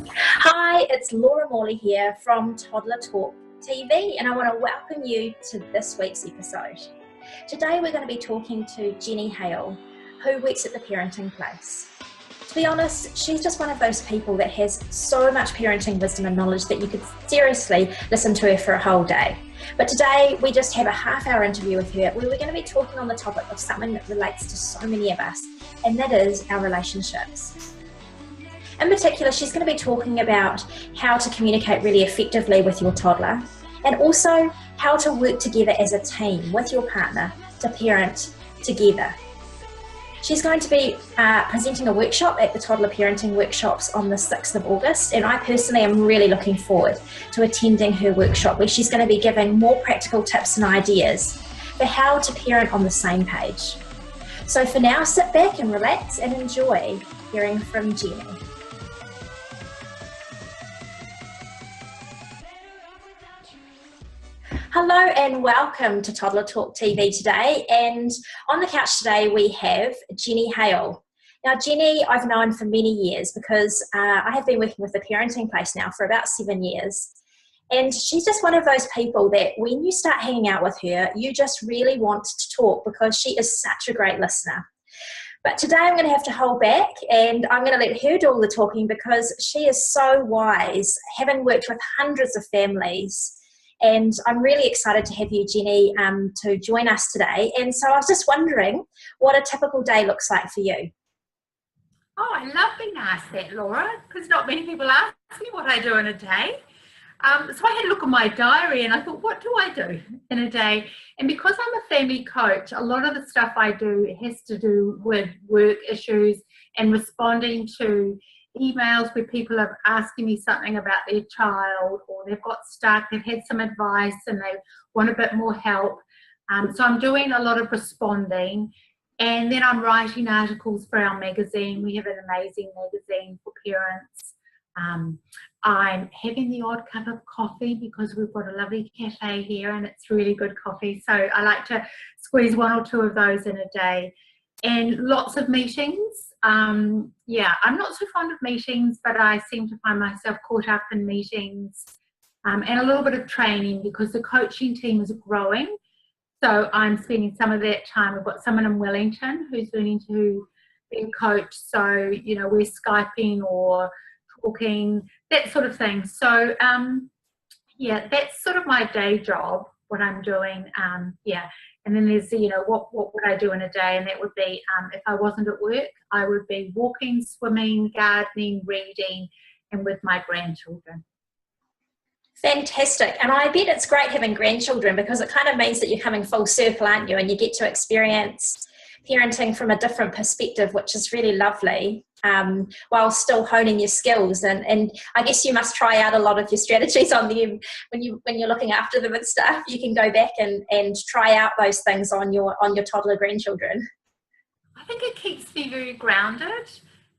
Hi, it's Laura Morley here from Toddler Talk TV, and I want to welcome you to this week's episode. Today we're going to be talking to Jenny Hale, who works at the Parenting Place. To be honest, she's just one of those people that has so much parenting wisdom and knowledge that you could seriously listen to her for a whole day. But today we just have a half-hour interview with her where we're going to be talking on the topic of something that relates to so many of us, and that is our relationships. In particular, she's going to be talking about how to communicate really effectively with your toddler, and also how to work together as a team with your partner to parent together. She's going to be presenting a workshop at the Toddler Parenting Workshops on the 6th of August, and I personally am really looking forward to attending her workshop, where she's going to be giving more practical tips and ideas for how to parent on the same page. So for now, sit back and relax and enjoy hearing from Jenny. Hello and welcome to Toddler Talk TV today, and on the couch today we have Jenny Hale. Now Jenny I've known for many years because I have been working with the Parenting Place now for about 7 years, and she's just one of those people that when you start hanging out with her you just really want to talk because she is such a great listener. But today I'm going to have to hold back and I'm going to let her do all the talking because she is so wise, having worked with hundreds of families. And I'm really excited to have you, Jenny, to join us today. And so I was just wondering what a typical day looks like for you. Oh, I love being asked that, Laura, because not many people ask me what I do in a day. So I had a look at my diary and I thought, what do I do in a day? And because I'm a family coach, a lot of the stuff I do has to do with work issues and responding to emails where people are asking me something about their child, or they've got stuck, they've had some advice and they want a bit more help. So I'm doing a lot of responding, and then I'm writing articles for our magazine. We have an amazing magazine for parents. I'm having the odd cup of coffee because we've got a lovely cafe here and it's really good coffee. So I like to squeeze one or two of those in a day, and lots of meetings. I'm not so fond of meetings, but I seem to find myself caught up in meetings, and a little bit of training because the coaching team is growing. So I'm spending some of that time. We've got someone in Wellington who's learning to be a coach. So, we're Skyping or talking, that sort of thing. So, that's sort of my day job, what I'm doing. And then there's, what would I do in a day? And that would be, if I wasn't at work, I would be walking, swimming, gardening, reading, and with my grandchildren. Fantastic. And I bet it's great having grandchildren because it kind of means that you're coming full circle, aren't you? And you get to experience parenting from a different perspective, which is really lovely, while still honing your skills. And I guess you must try out a lot of your strategies on them when you're looking after them and stuff. You can go back and try out those things on your toddler grandchildren. I think it keeps me very grounded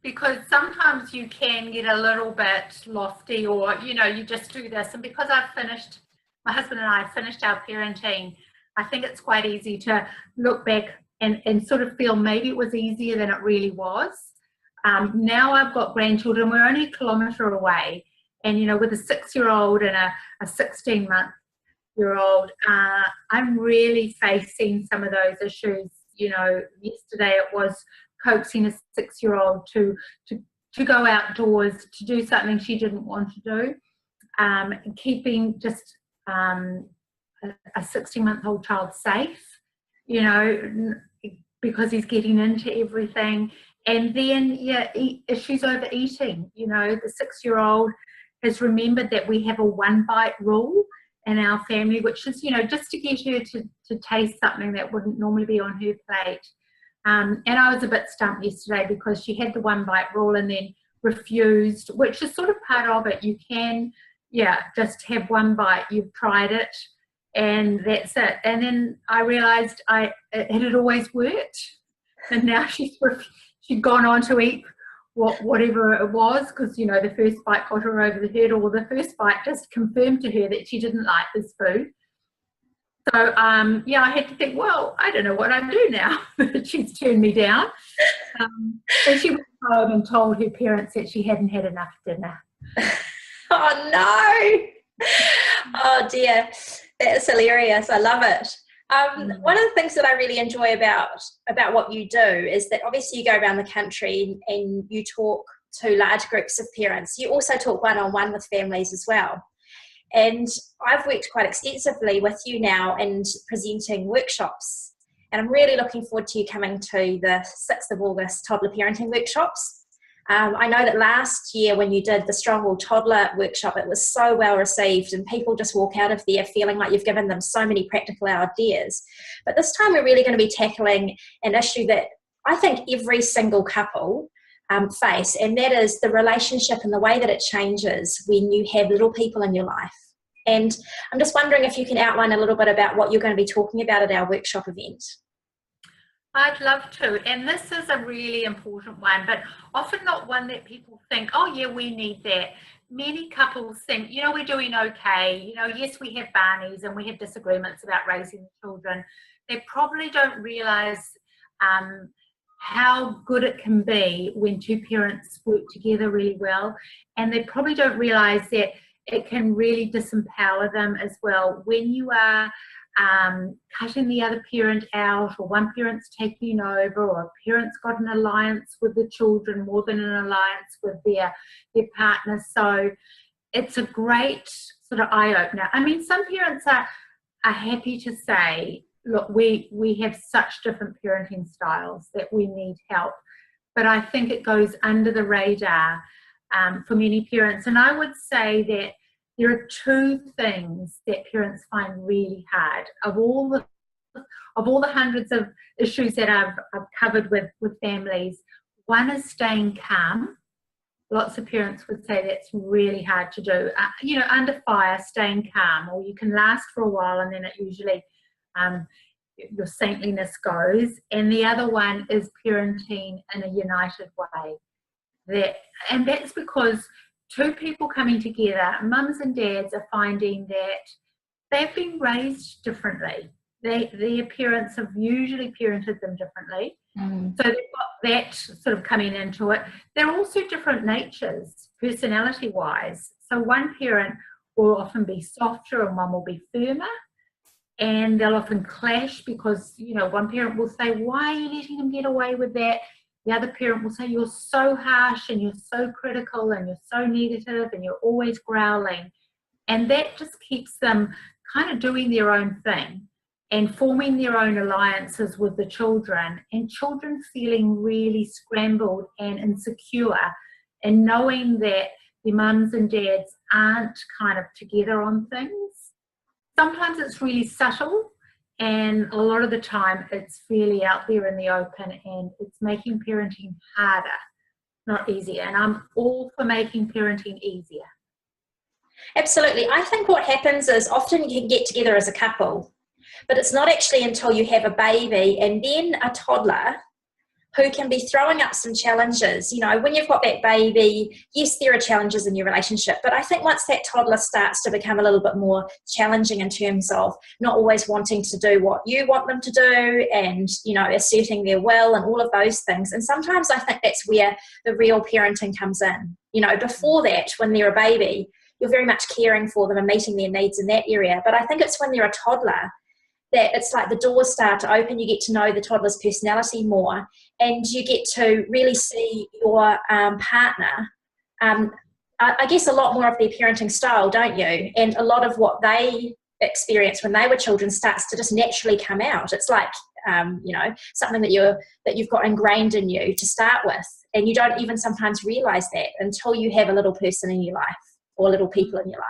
because sometimes you can get a little bit lofty, or you just do this. And because my husband and I have finished our parenting, I think it's quite easy to look back and sort of feel maybe it was easier than it really was. Now I've got grandchildren, we're only a kilometre away, and with a 6-year-old and a 16-month-year-old, I'm really facing some of those issues. Yesterday it was coaxing a 6-year-old to go outdoors, to do something she didn't want to do, and keeping just a 16-month-old child safe, because he's getting into everything. And then, issues over eating. The 6-year-old has remembered that we have a 1-bite rule in our family, which is, just to get her to taste something that wouldn't normally be on her plate. And I was a bit stumped yesterday because she had the 1-bite rule and then refused, which is sort of part of it. You can, just have 1 bite. You've tried it, and that's it. And then I realised it had always worked, and now she'd gone on to eat whatever it was, because the first bite got her over the hurdle, or the first bite just confirmed to her that she didn't like this food. So I had to think, well, I don't know what I do now that she's turned me down. So she went home and told her parents that she hadn't had enough dinner. Oh no! Oh dear, that's hilarious. I love it. One of the things that I really enjoy about what you do is that obviously you go around the country and you talk to large groups of parents. You also talk one-on-one with families as well. And I've worked quite extensively with you now and presenting workshops. And I'm really looking forward to you coming to the 6th of August toddler parenting workshops. I know that last year when you did the Strong Toddler workshop, it was so well received and people just walk out of there feeling like you've given them so many practical ideas. But this time we're really going to be tackling an issue that I think every single couple face, and that is the relationship and the way that it changes when you have little people in your life. And I'm just wondering if you can outline a little bit about what you're going to be talking about at our workshop event. I'd love to, and this is a really important one, but often not one that people think, oh yeah, we need that. Many couples think, we're doing okay, yes, we have Barneys and we have disagreements about raising children. They probably don't realise how good it can be when two parents work together really well, and they probably don't realise that it can really disempower them as well when you are cutting the other parent out, or one parent's taking over, or a parent's got an alliance with the children more than an alliance with their partner. So it's a great sort of eye-opener. I mean, some parents are happy to say, look, we have such different parenting styles that we need help. But I think it goes under the radar for many parents. And I would say that there are two things that parents find really hard. Of all the hundreds of issues that I've covered with families, one is staying calm. Lots of parents would say that's really hard to do. Under fire, staying calm, or you can last for a while and then it usually your saintliness goes. And the other one is parenting in a united way. And that's because two people coming together, mums and dads, are finding that they've been raised differently. Their parents have usually parented them differently. So they've got that sort of coming into it. They're also different natures, personality-wise. So one parent will often be softer and one will be firmer. And they'll often clash because, one parent will say, why are you letting them get away with that? The other parent will say, you're so harsh and you're so critical and you're so negative and you're always growling. And that just keeps them kind of doing their own thing and forming their own alliances with the children, and children feeling really scrambled and insecure and knowing that their mums and dads aren't kind of together on things. Sometimes it's really subtle, and a lot of the time it's really out there in the open, and it's making parenting harder, not easier. And I'm all for making parenting easier. Absolutely. I think what happens is often you can get together as a couple, but it's not actually until you have a baby and then a toddler who can be throwing up some challenges. When you've got that baby, yes, there are challenges in your relationship, but I think once that toddler starts to become a little bit more challenging in terms of not always wanting to do what you want them to do and, asserting their will and all of those things. And sometimes I think that's where the real parenting comes in. Before that, when they're a baby, you're very much caring for them and meeting their needs in that area. But I think it's when they're a toddler that it's like the doors start to open, you get to know the toddler's personality more, and you get to really see your partner, I guess a lot more of their parenting style, don't you? And a lot of what they experienced when they were children starts to just naturally come out. It's like, something that you've got ingrained in you to start with, and you don't even sometimes realise that until you have a little person in your life or little people in your life.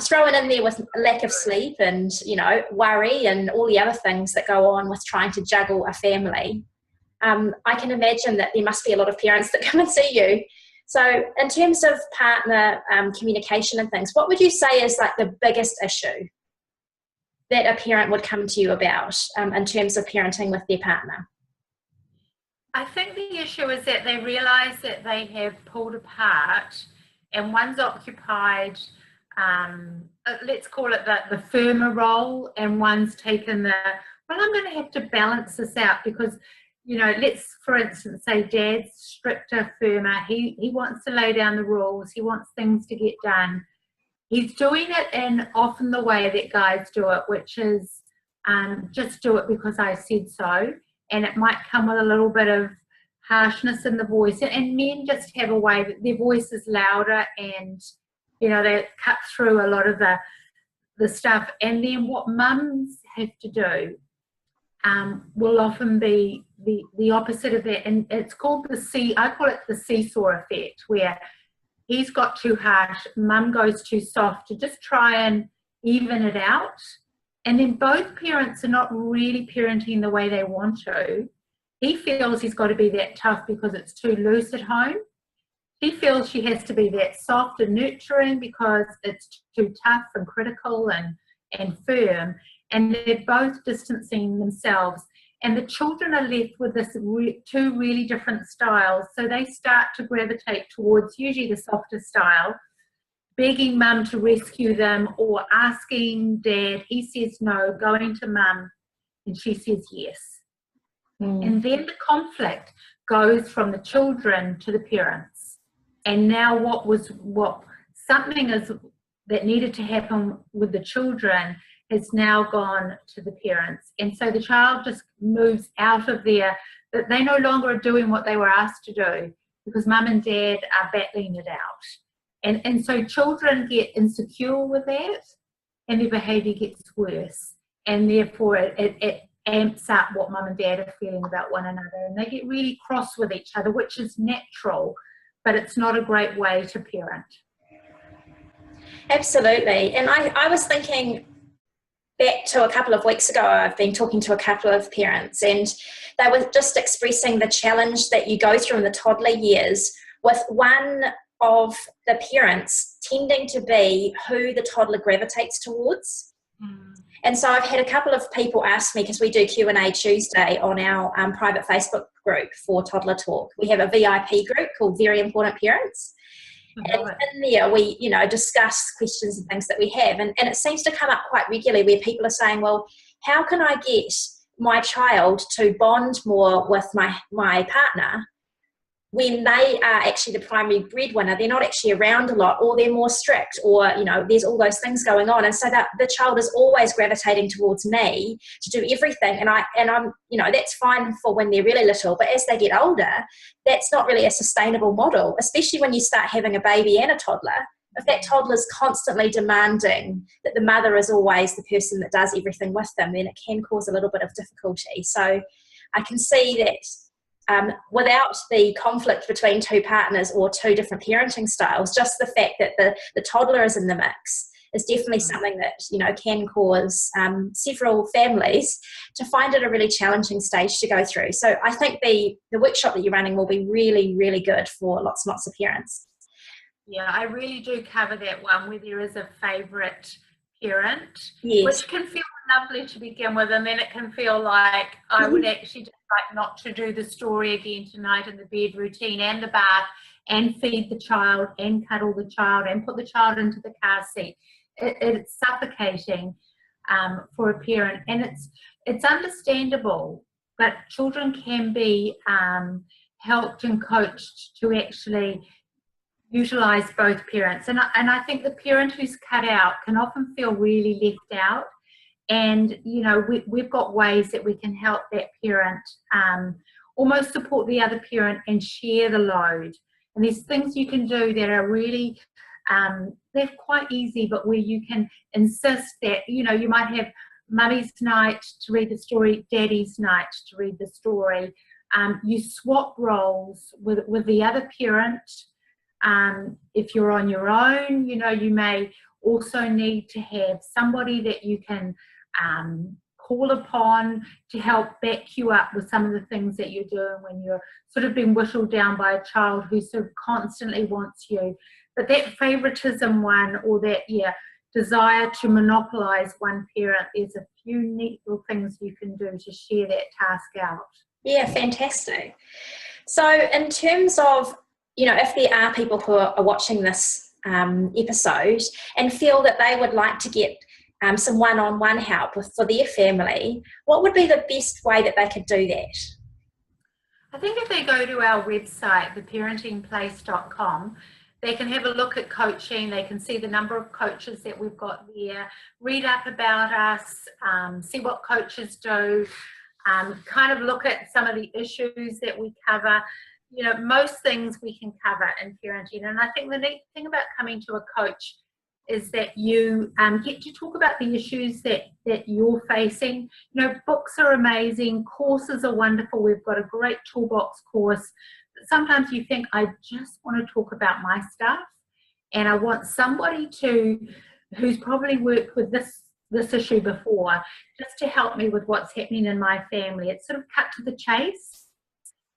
Thrown in there with lack of sleep and, worry and all the other things that go on with trying to juggle a family. I can imagine that there must be a lot of parents that come and see you. So in terms of partner communication and things, what would you say is like the biggest issue that a parent would come to you about in terms of parenting with their partner? I think the issue is that they realise that they have pulled apart and one's occupied, let's call it the firmer role, and one's taken I'm going to have to balance this out, because you know, let's for instance say dad's stricter, firmer, he wants to lay down the rules, he wants things to get done. He's doing it in often the way that guys do it, which is just do it because I said so. And it might come with a little bit of harshness in the voice. And men just have a way that their voice is louder, and, you know, they cut through a lot of the stuff. And then what mums have to do will often be the opposite of that. And it's called I call it the seesaw effect, where he's got too harsh, mum goes too soft, to just try and even it out. And then both parents are not really parenting the way they want to. He feels he's got to be that tough because it's too loose at home. She feels she has to be that soft and nurturing because it's too tough and critical and firm. And they're both distancing themselves. And the children are left with this two really different styles. So they start to gravitate towards usually the softer style, begging mum to rescue them, or asking dad. He says no, going to mum, and she says yes. And then the conflict goes from the children to the parents. And now something is that needed to happen with the children has now gone to the parents. And so the child just moves out of there, that they no longer are doing what they were asked to do because mum and dad are battling it out. And so children get insecure with that, and their behaviour gets worse. And therefore it amps up what mum and dad are feeling about one another. And they get really cross with each other, which is natural, but it's not a great way to parent. Absolutely. And I was thinking back to a couple of weeks ago, I've been talking to a couple of parents, and they were just expressing the challenge that you go through in the toddler years, with one of the parents tending to be who the toddler gravitates towards. And so I've had a couple of people ask me, because we do Q&A Tuesday on our private Facebook group for Toddler Talk. We have a VIP group called Very Important Parents. And in there we, you know, discuss questions and things that we have. And it seems to come up quite regularly where people are saying, well, how can I get my child to bond more with my partner when they are actually the primary breadwinner? They're not actually around a lot, or they're more strict, or, you know, there's all those things going on. And so that the child is always gravitating towards me to do everything. And I'm, you know, that's fine for when they're really little, but as they get older, that's not really a sustainable model, especially when you start having a baby and a toddler. If that toddler's constantly demanding that the mother is always the person that does everything with them, then it can cause a little bit of difficulty. So I can see that without the conflict between two partners or two different parenting styles, just the fact that the toddler is in the mix is definitely something that, you know, can cause several families to find it a really challenging stage to go through. So I think the workshop that you're running will be really, really good for lots and lots of parents. Yeah, I really do cover that one where there is a favourite parent, yes, which can feel lovely to begin with, and then it can feel like I would actually just like not to do the story again tonight in the bed routine and the bath and feed the child and cuddle the child and put the child into the car seat. It's suffocating for a parent, and it's understandable, but children can be helped and coached to actually utilise both parents. And I think the parent who's cut out can often feel really left out. And, you know, we've got ways that we can help that parent almost support the other parent and share the load. And there's things you can do that are really, they're quite easy, but where you can insist that, you know, you might have mummy's night to read the story, daddy's night to read the story. You swap roles with the other parent. If you're on your own, you know, you may also need to have somebody that you can call upon to help back you up with some of the things that you're doing when you're sort of being whistled down by a child who sort of constantly wants you. But that favoritism one, or that, desire to monopolize one parent, there's a few neat little things you can do to share that task out. Yeah, fantastic. So in terms of, you know, if there are people who are watching this episode and feel that they would like to get some one-on-one help for their family, what would be the best way that they could do that? I think if they go to our website, theparentingplace.com, they can have a look at coaching. They can see the number of coaches that we've got there, read up about us, see what coaches do, kind of look at some of the issues that we cover. You know, most things we can cover in parenting. And I think the neat thing about coming to a coach is that you get to talk about the issues that you're facing. You know, books are amazing, courses are wonderful. We've got a great toolbox course. Sometimes you think, I just want to talk about my stuff, and I want somebody who's probably worked with this issue before, just to help me with what's happening in my family. It's sort of cut to the chase.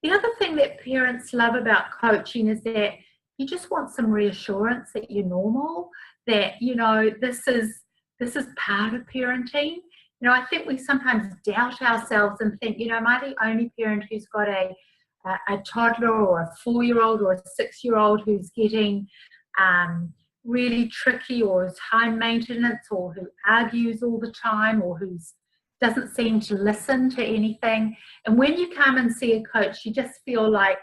The other thing that parents love about coaching is that you just want some reassurance that you're normal, that, you know, this is part of parenting. You know, I think we sometimes doubt ourselves and think, you know, am I the only parent who's got a toddler or a 4-year-old or a 6-year-old who's getting really tricky, or is high maintenance, or who argues all the time, or who doesn't seem to listen to anything? And when you come and see a coach, you just feel like,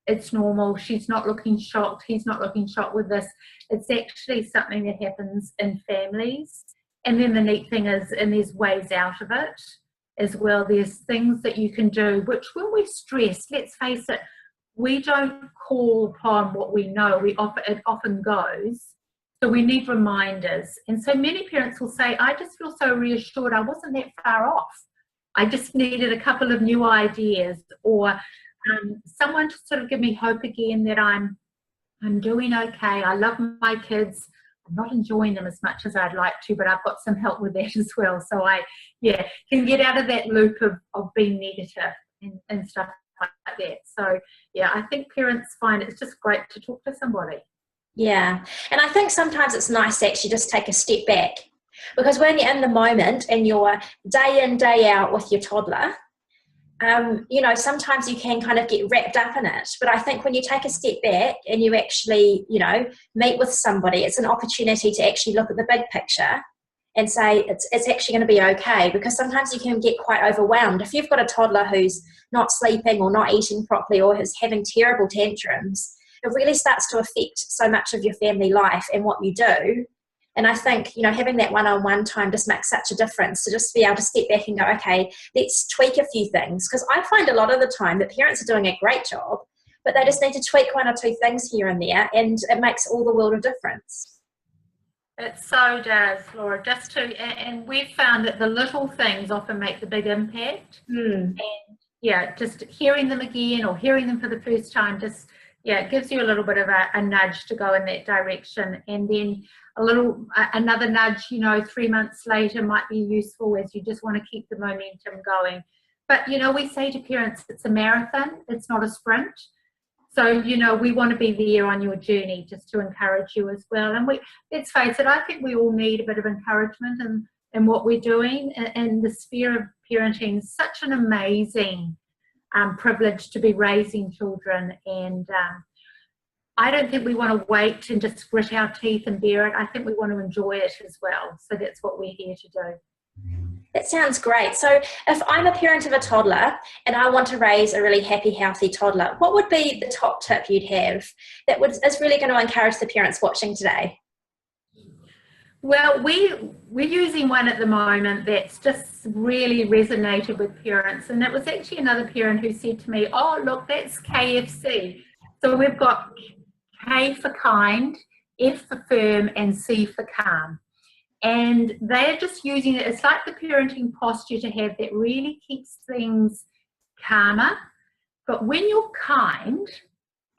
it's normal. She's not looking shocked. He's not looking shocked with this. It's actually something that happens in families. And then the neat thing is, and there's ways out of it as well. There's things that you can do, which when we're stressed, let's face it, we don't call upon what we know. It often goes. So we need reminders. And so many parents will say, I just feel so reassured. I wasn't that far off. I just needed a couple of new ideas, or someone to sort of give me hope again that I'm doing okay. I love my kids. I'm not enjoying them as much as I'd like to, but I've got some help with that as well. So I can get out of that loop of being negative and stuff like that. So yeah, I think parents find it's just great to talk to somebody. Yeah, and I think sometimes it's nice to actually just take a step back, because when you're in the moment and you're day in, day out with your toddler, you know, sometimes you can kind of get wrapped up in it. But I think when you take a step back and you actually, you know, meet with somebody, it's an opportunity to actually look at the big picture and say it's actually going to be okay, because sometimes you can get quite overwhelmed. If you've got a toddler who's not sleeping or not eating properly or is having terrible tantrums, it really starts to affect so much of your family life and what you do. And I think, you know, having that one-on-one time just makes such a difference, to just be able to step back and go, okay, let's tweak a few things. Because I find a lot of the time that parents are doing a great job, but they just need to tweak one or two things here and there, and it makes all the world of difference. It so does, Laura. And we've found that the little things often make the big impact. And yeah, just hearing them again or hearing them for the first time, just, yeah, it gives you a little bit of a nudge to go in that direction. And then another nudge, you know, 3 months later might be useful, as you just want to keep the momentum going. But, you know, we say to parents, it's a marathon, it's not a sprint. So, you know, we want to be there on your journey just to encourage you as well. And let's face it, I think we all need a bit of encouragement in what we're doing. And the sphere of parenting is such an amazing privilege to be raising children. And I don't think we want to wait and just grit our teeth and bear it. I think we want to enjoy it as well. So that's what we're here to do. That sounds great. So if I'm a parent of a toddler and I want to raise a really happy, healthy toddler, what would be the top tip you'd have that is really going to encourage the parents watching today? Well, we're using one at the moment that's just really resonated with parents. And it was actually another parent who said to me, oh, look, that's KFC. So we've got K for kind, F for firm, and C for calm. And they're just using it. It's like the parenting posture to have that really keeps things calmer. But when you're kind,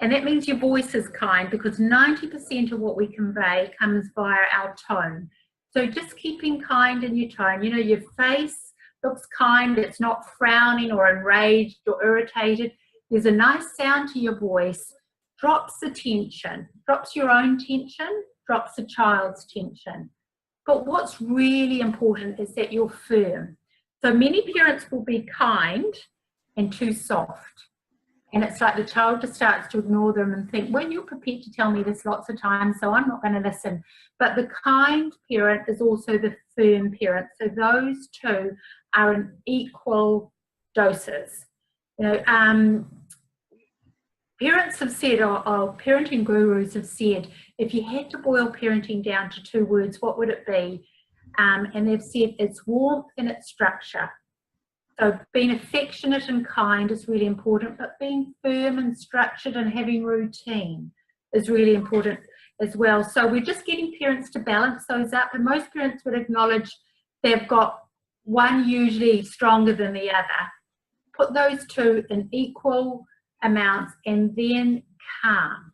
and that means your voice is kind, because 90% of what we convey comes via our tone. So just keeping kind in your tone. You know, your face looks kind. It's not frowning or enraged or irritated. There's a nice sound to your voice. Drops the tension, drops your own tension, drops the child's tension. But what's really important is that you're firm. So many parents will be kind and too soft. And it's like the child just starts to ignore them and think, well, you're prepared to tell me this lots of times, so I'm not going to listen. But the kind parent is also the firm parent. So those two are in equal doses. You know, parents have said, or parenting gurus have said, if you had to boil parenting down to 2 words, what would it be? And they've said it's warmth and it's structure. So being affectionate and kind is really important, but being firm and structured and having routine is really important as well. So we're just getting parents to balance those up, and most parents would acknowledge they've got one usually stronger than the other. Put those 2 in equal amounts and then calm.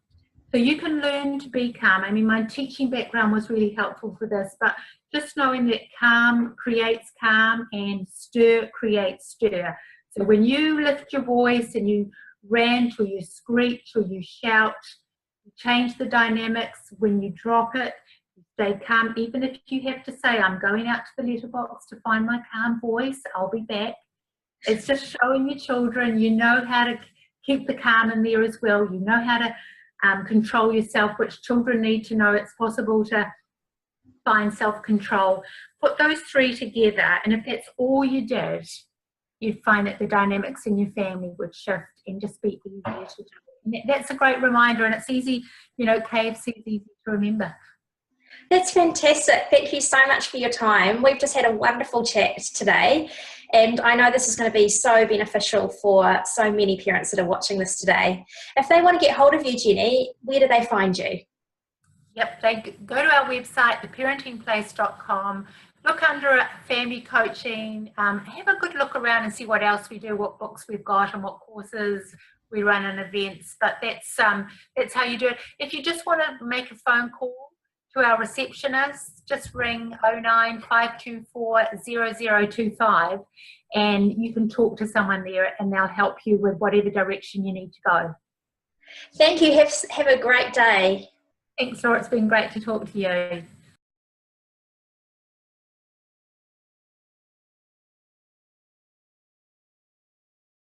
So you can learn to be calm. I mean, my teaching background was really helpful for this, but just knowing that calm creates calm and stir creates stir. So when you lift your voice and you rant or you screech or you shout, you change the dynamics. When you drop it, you stay calm. Even if you have to say, I'm going out to the letterbox to find my calm voice, I'll be back. It's just showing your children you know how to keep the calm in there as well. You know how to control yourself, which children need to know it's possible to find self-control. Put those 3 together, and if that's all you did, you'd find that the dynamics in your family would shift and just be easier to do. And that's a great reminder, and it's easy, you know, KFC is easy to remember. That's fantastic. Thank you so much for your time. We've just had a wonderful chat today, and I know this is going to be so beneficial for so many parents that are watching this today. If they want to get hold of you, Jenny, where do they find you? Yep, they go to our website, theparentingplace.com, look under family coaching, have a good look around and see what else we do, what books we've got and what courses we run and events. But that's how you do it. If you just want to make a phone call to our receptionist, just ring 09 524 0025 and you can talk to someone there and they'll help you with whatever direction you need to go. Thank you. Have a great day. Thanks, Laura. It's been great to talk to you.